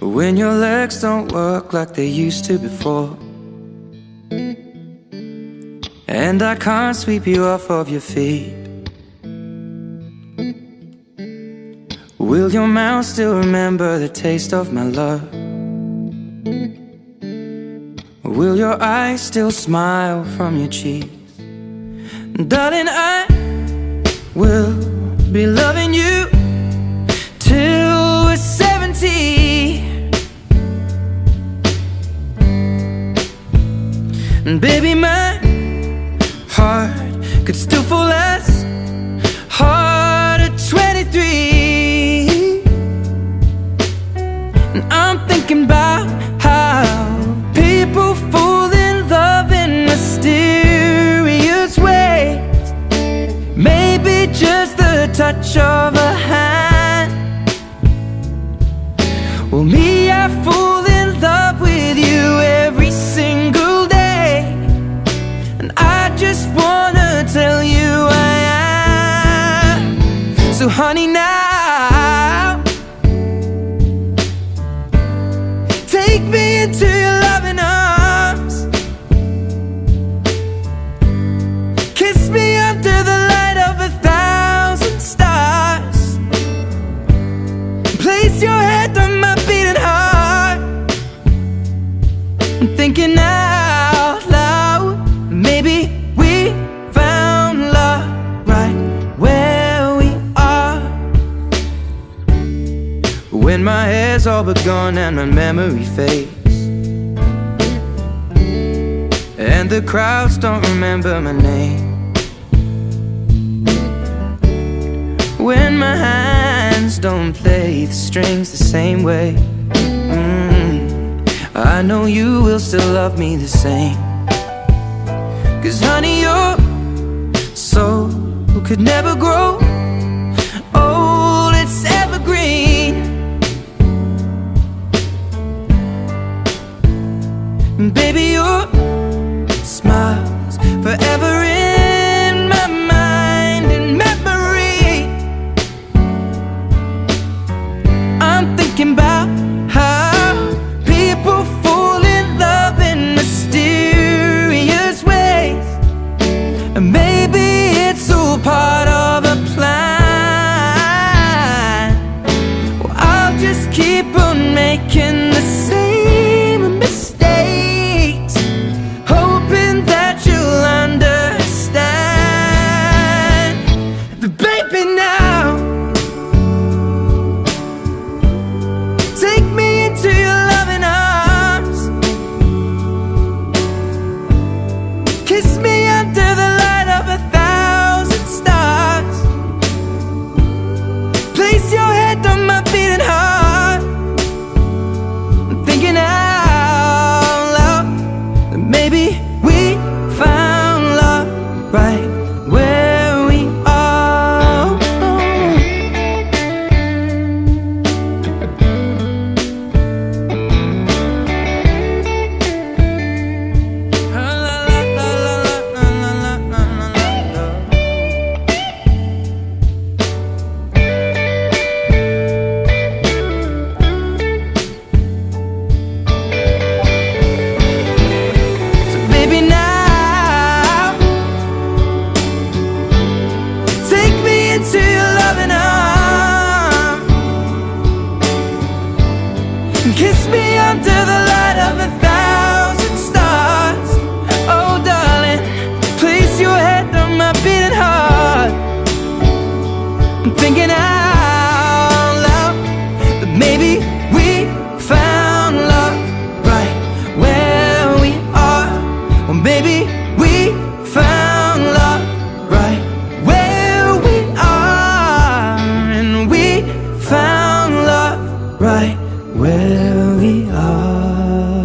when your legs don't work like they used to before, and I can't sweep you off of your feet. Will your mouth still remember the taste of my love? Will your eyes still smile from your cheeks? Darling, I will be loving you till we're 70. And baby, my heart could still fall as hard at 23. And I'm thinking about how people fall in love in mysterious ways. Maybe just the touch of a hand. Well, me, I fall in love with you every single day, and I just wanna tell you I am. So honey, now take me into your loving arms. Kiss me under the light of 1,000 stars. Place your head on my beating heart. I'm thinking out loud, maybe we found love right where we are. When my hair's all but gone and my memory fades, and the crowds don't remember my name, when my hands don't play the strings the same way, I know you will still love me the same. 'Cause honey, your soul could never grow old, it's evergreen. And baby, your smile's forever in my mind and memory. I'm thinking about how people fall in love in mysterious ways, and maybe it's all part of a plan. Well, I'll just keep on making the same mistakes, hoping that you'll understand. But baby, now take me into your loving arms. Kiss me under the light of 1,000 stars. Place your head on my beating heart. I'm thinking out loud that maybe we found love right where we are. So baby, now take me into your loving arms. Kiss me under the light of 1,000 stars. Oh darling, place your head on my beating heart. I'm thinking out loud that maybe we found love right where we are. Well, maybe we found love right where we are, and we found love right where we are.